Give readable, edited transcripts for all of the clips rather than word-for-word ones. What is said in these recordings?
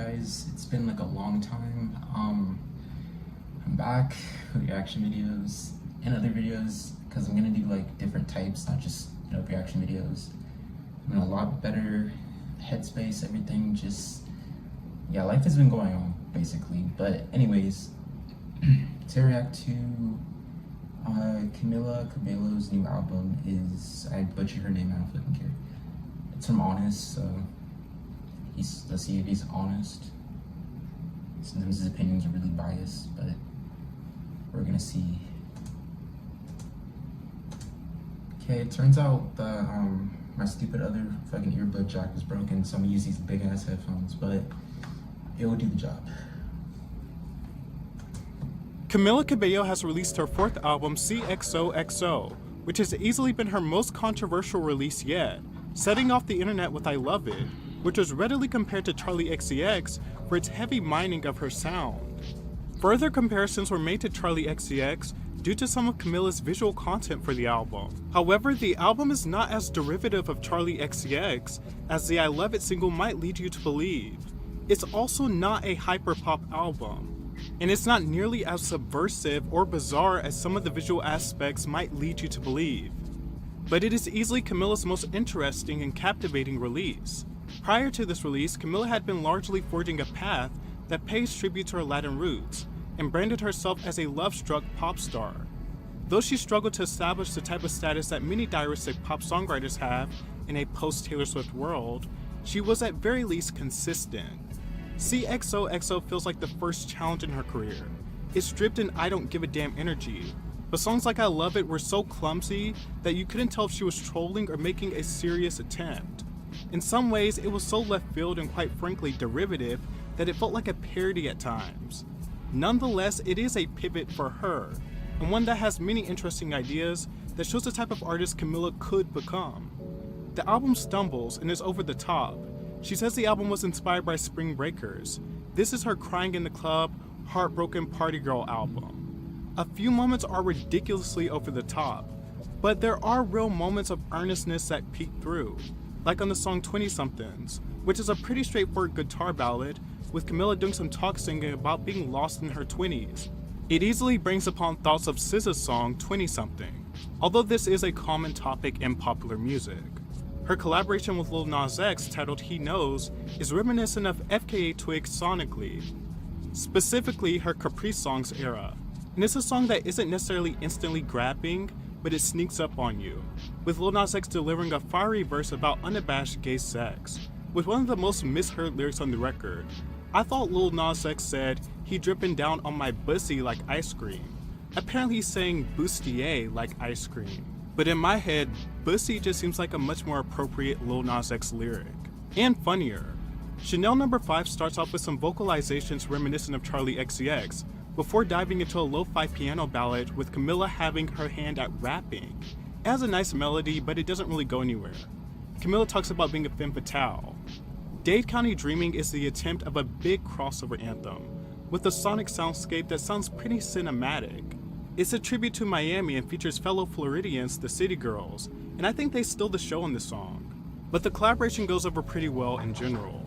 guys? It's been like a long time. I'm back with reaction videos and other videos because I'm gonna do like different types, not just reaction videos. I'm in a lot better headspace, everything just life has been going on basically. But anyways, to react to Camila Cabello's new album is, I butchered her name, I don't fucking care. It's from Honest, so let's see if he's honest. Sometimes his opinions are really biased, but we're gonna see. Okay, it turns out that my stupid other fucking earbud jack was broken, so I'm gonna use these big ass headphones, but it will do the job. Camila Cabello has released her fourth album, CXOXO, which has easily been her most controversial release yet, setting off the internet with I Love It, which was readily compared to Charli XCX for its heavy mining of her sound. Further comparisons were made to Charli XCX due to some of Camila's visual content for the album. However, the album is not as derivative of Charli XCX as the I Love It single might lead you to believe. It's also not a hyperpop album, and it's not nearly as subversive or bizarre as some of the visual aspects might lead you to believe. But it is easily Camila's most interesting and captivating release. Prior to this release, Camila had been largely forging a path that pays tribute to her Latin roots, and branded herself as a love-struck pop star. Though she struggled to establish the type of status that many diaristic pop songwriters have in a post-Taylor Swift world, she was at very least consistent. CXOXO feels like the first challenge in her career. It's stripped in I don't give a damn energy, but songs like I Love It were so clumsy that you couldn't tell if she was trolling or making a serious attempt. In some ways, it was so left field and quite frankly derivative that it felt like a parody at times. Nonetheless, it is a pivot for her, and one that has many interesting ideas that shows the type of artist Camila could become. The album stumbles and is over the top. She says the album was inspired by Spring Breakers. This is her crying in the club, heartbroken party girl album. A few moments are ridiculously over the top, but there are real moments of earnestness that peek through, like on the song 20-somethings, which is a pretty straightforward guitar ballad with Camila doing some talk singing about being lost in her 20s. It easily brings upon thoughts of SZA's song 20-something, although this is a common topic in popular music. Her collaboration with Lil Nas X, titled He Knows, is reminiscent of FKA Twigs sonically, specifically her Caprice Songs era. And it's a song that isn't necessarily instantly grabbing, but it sneaks up on you, with Lil Nas X delivering a fiery verse about unabashed gay sex, with one of the most misheard lyrics on the record. I thought Lil Nas X said, "He dripping down on my bussy like ice cream." Apparently he's saying bustier like ice cream. But in my head, bussy just seems like a much more appropriate Lil Nas X lyric. And funnier. Chanel No. 5 starts off with some vocalizations reminiscent of Charli XCX, before diving into a lo-fi piano ballad with Camila having her hand at rapping. It has a nice melody, but it doesn't really go anywhere. Camila talks about being a femme fatale. Dade County Dreaming is the attempt of a big crossover anthem, with a sonic soundscape that sounds pretty cinematic. It's a tribute to Miami and features fellow Floridians, the City Girls, and I think they stole the show on this song. But the collaboration goes over pretty well in general.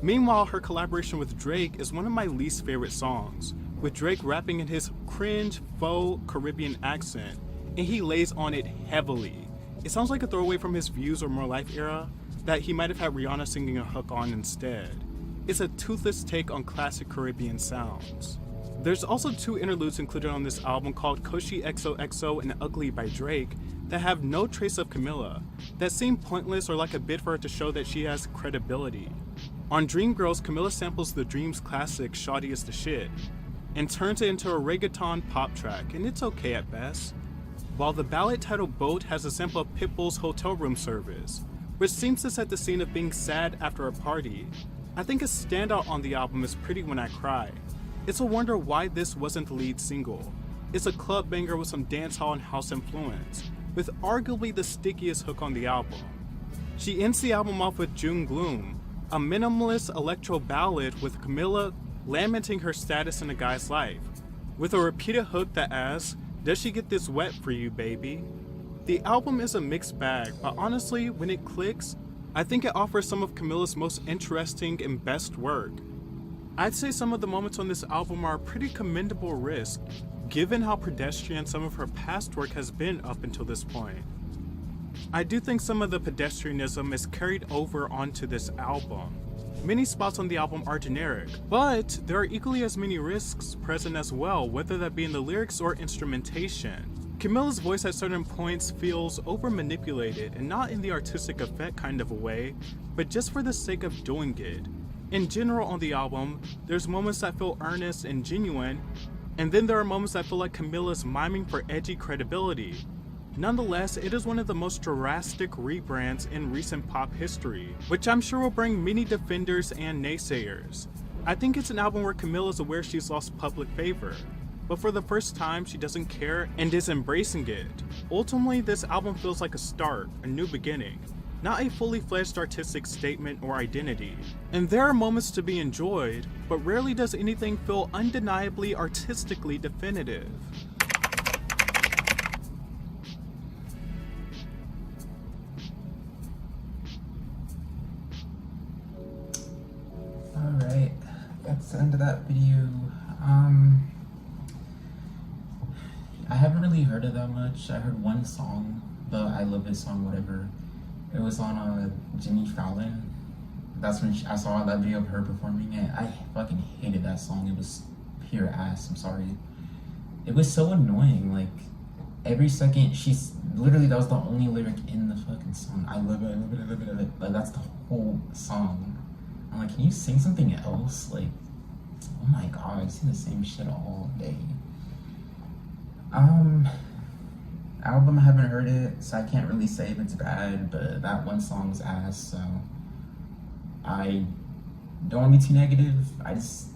Meanwhile, her collaboration with Drake is one of my least favorite songs, with Drake rapping in his cringe, faux Caribbean accent, and he lays on it heavily. It sounds like a throwaway from his Views or More Life era that he might have had Rihanna singing a hook on instead. It's a toothless take on classic Caribbean sounds. There's also two interludes included on this album called Koshi XOXO and Ugly by Drake that have no trace of Camila, that seem pointless or like a bid for her to show that she has credibility. On Dreamgirls, Camila samples the Dreams classic Shawty Is the Shit and turns it into a reggaeton pop track, and it's okay at best. While the ballad titled Boat has a sample of Pitbull's Hotel Room Service, which seems to set the scene of being sad after a party. I think a standout on the album is Pretty When I Cry. It's a wonder why this wasn't the lead single. It's a club banger with some dancehall and house influence, with arguably the stickiest hook on the album. She ends the album off with June Gloom, a minimalist electro ballad with Camila lamenting her status in a guy's life, with a repeated hook that asks, "Does she get this wet for you, baby?" The album is a mixed bag, but honestly, when it clicks, I think it offers some of Camila's most interesting and best work. I'd say some of the moments on this album are a pretty commendable risk, given how pedestrian some of her past work has been up until this point. I do think some of the pedestrianism is carried over onto this album. Many spots on the album are generic, but there are equally as many risks present as well, whether that be in the lyrics or instrumentation. Camila's voice at certain points feels over-manipulated, and not in the artistic effect kind of a way, but just for the sake of doing it. In general on the album, there's moments that feel earnest and genuine, and then there are moments that feel like Camila's miming for edgy credibility. Nonetheless, it is one of the most drastic rebrands in recent pop history, which I'm sure will bring many defenders and naysayers. I think it's an album where Camila is aware she's lost public favor, but for the first time she doesn't care and is embracing it. Ultimately, this album feels like a start, a new beginning, not a fully fledged artistic statement or identity. And there are moments to be enjoyed, but rarely does anything feel undeniably artistically definitive. Alright, that's the end of that video. I haven't really heard it that much. I heard one song, the I Love This song, whatever. It was on Jimmy Fallon. That's when I saw that video of her performing it. I fucking hated that song. It was pure ass, I'm sorry. It was so annoying, like, every second she's, literally that was the only lyric in the fucking song. I love it, I love it, I love it, I love it. Like, that's the whole song. I'm like, can you sing something else? Like, oh my god, I sing the same shit all day. Album, I haven't heard it, so I can't really say if it's bad, but that one song's ass, so I don't want to be too negative. I just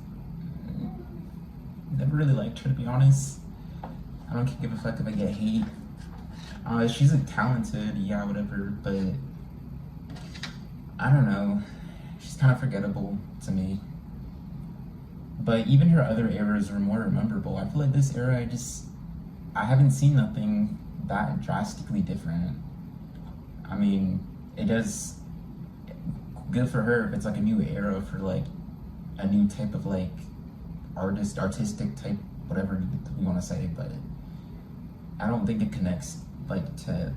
never really liked her, to be honest. I don't give a fuck if I get hate. She's talented, yeah, whatever, but I don't know. She's kind of forgettable to me. But even her other eras were more memorable. I feel like this era, I haven't seen nothing that drastically different. I mean, it does good for her if it's like a new era for like a new type of like artistic type, whatever you want to say, but I don't think it connects like to,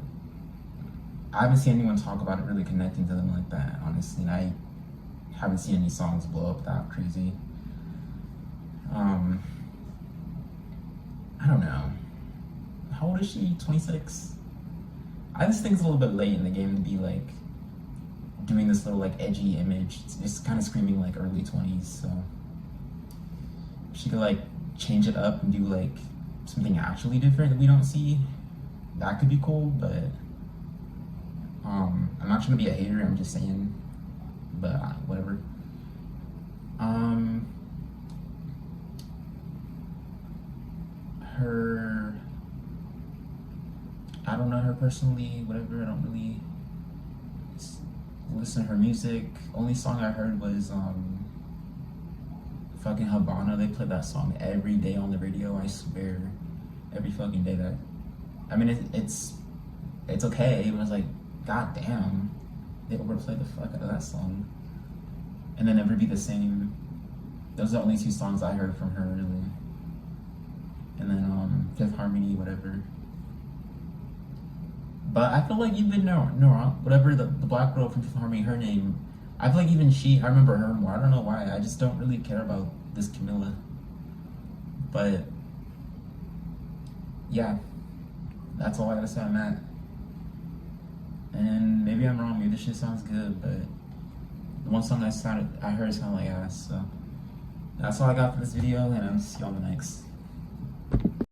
I haven't seen anyone talk about it really connecting to them like that, honestly, and I haven't seen any songs blow up that crazy. I don't know. How old is she? 26? I just think it's a little bit late in the game to be like doing this little like edgy image. It's just kind of screaming like early 20s, so she could like change it up and do like something actually different that we don't see. That could be cool, but I'm not trying to be a hater, I'm just saying, but whatever. I don't know her personally, whatever. I don't really listen to her music. Only song I heard was fucking Habana. They played that song every day on the radio, I swear. Every fucking day. That, I mean, it's okay. It was like, god damn, they overplayed the fuck out of that song. And then Never Be the Same. Those are the only two songs I heard from her, really. And then Fifth Harmony, whatever. But I feel like even Nora, whatever the black girl from Fifth Harmony, her name, I feel like even she, I remember her more. I don't know why. I just don't really care about this Camila. But yeah, that's all I gotta say on that. And maybe I'm wrong. Maybe this shit sounds good, but the one song I heard sounded like ass. So that's all I got for this video, and I'll see you on the next.